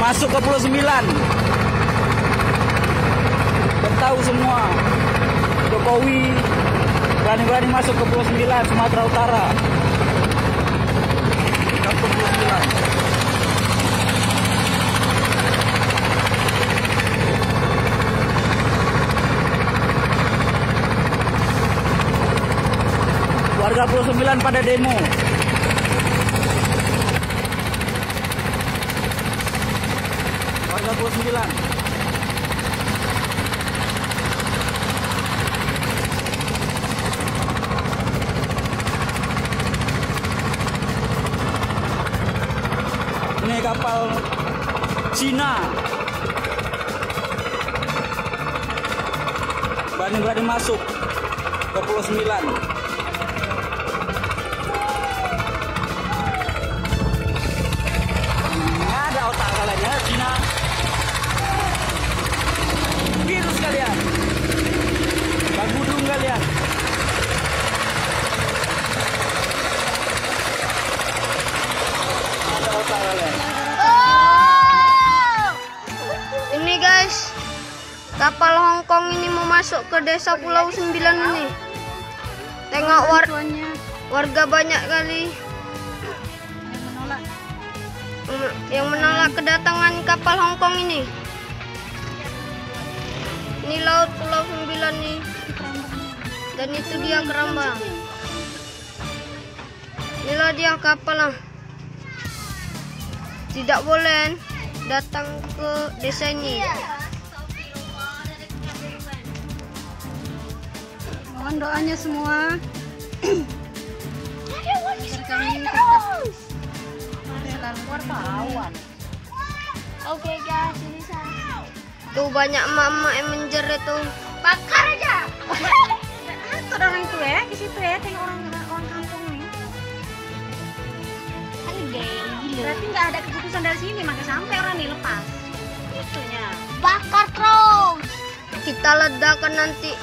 masuk ke Pulau Sembilan. Tahu semua, Jokowi berani-berani masuk ke Pulau Sembilan, Sumatera Utara. Kampung Pulau Sembilan. Warga Pulau Sembilan pada demo. Warga Pulau Sembilan. Ini kapal Cina. Berani-berani masuk ke Pulau Sembilan. Ada otak kalian ya, Cina. Virus kalian. Bagudung kalian. Ada otak kalian. Ini guys, kapal Hongkong ini mau masuk ke desa Pulau Sembilan ini. Tengok warga banyak kali yang menolak kedatangan kapal Hongkong ini. Ini laut Pulau Sembilan nih, dan itu dia kerambang. Inilah dia kapal lah. Tidak boleh datang ke desa ini. Mohon doanya semua. Agar kami tetap selalu wartawan. Oke guys, ini saya. Tuh banyak emak-emak yang menjerit tuh. Bakar aja. Itu orang itu ya, di situ ya, tengok orang kampung nih. Berarti nggak ada keputusan dari sini, maka sampai orang ini lepas. Itunya. Bakar terus. Kita ledakan nanti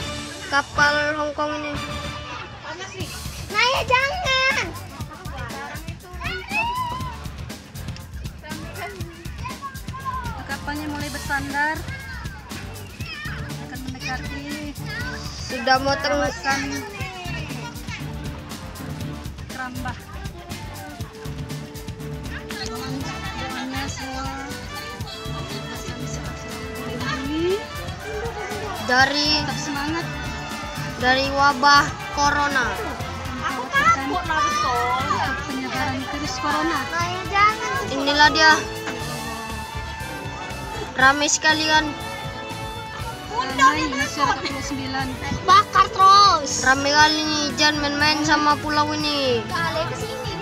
kapal Hongkong ini. Panas nih. Nah ya jangan. Kapalnya mulai bersandar. Akan mendekati. Sudah mau Kawasan Kerambah. Doanya semua dari semangat wabah corona. Aku takut lah betul penyebaran virus corona. Nah ya jangan. Inilah dia. Ramai sekali kan. Ramai masyarakat Pulau Sembilan. Bakar terus. Ramai kali nih, jangan main-main sama pulau ini. Kali ke sini dia.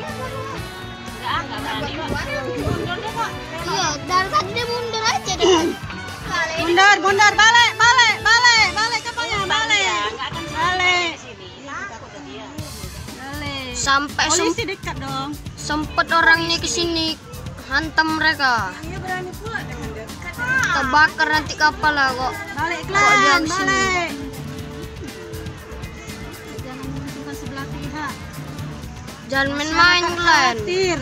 Iya, dari tadi dia mundur aja deh. Mundur, balik kapalnya, balik. Balik. Sampai Polisi dekat dong. sempet orangnya ke sini hantam mereka. Iya berani pula dengan dekat. Terbakar nanti kapal lah kok. Balik Kok dia Klan, kesini? balik. Jangan menguntungkan sebelah pihak. Jangan main-main kalian. Khawatir.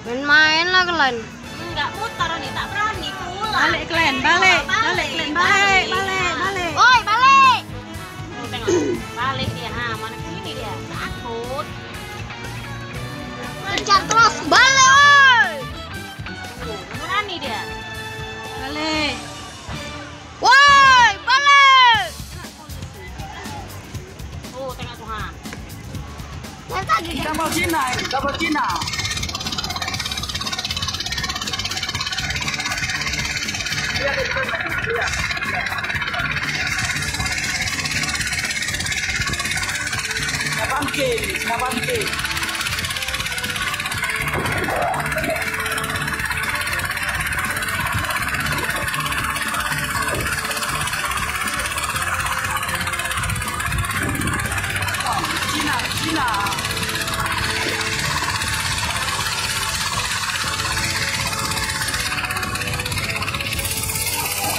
Main-main lah kalian. Enggak mutar nih, tak berani pulang. Balik Klan, balik. Balik. Oi, balik. Tuh, tengok. Balik dia, mana sini dia. Takut. Kejar terus. Balik, oi. Tuh, berani dia. Balik. Woi, balik. Tuh, tengok tuh, ha. Kapal Cina, kapal Cina. Bangke. Cina.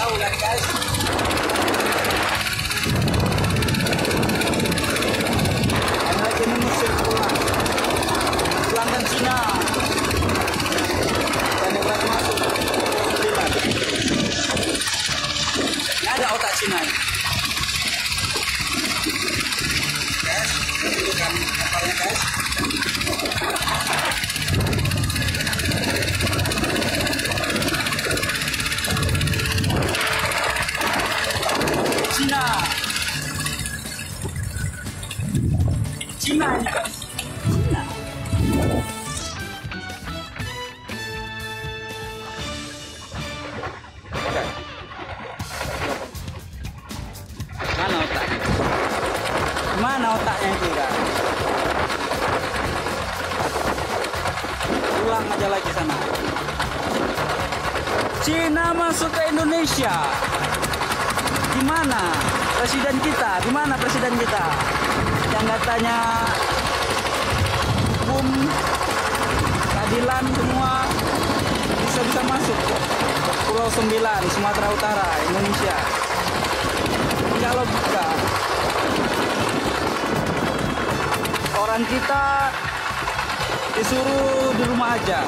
Tahu kan guys? Anak ini musik pulang. Cina. Cina. Oke. Mana otaknya? Mana otaknya itu kan? Ulang aja lagi sana. Cina masuk ke Indonesia. Gimana presiden kita? Gimana presiden kita? Yang katanya hukum, keadilan semua bisa masuk ke Pulau 9, Sumatera Utara, Indonesia. Kalau bukan, orang kita disuruh di rumah aja.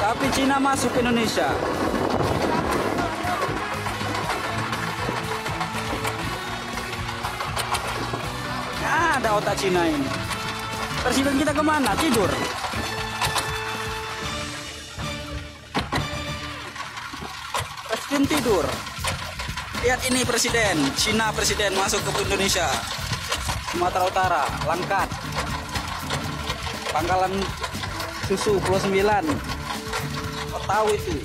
Tapi Cina masuk ke Indonesia. Ada otak Cina ini. Presiden kita kemana? Tidur. Presiden tidur. Lihat ini presiden. Cina presiden masuk ke Indonesia. Sumatera Utara, Langkat. Pangkalan susu Pulau 9. Kau tahu itu.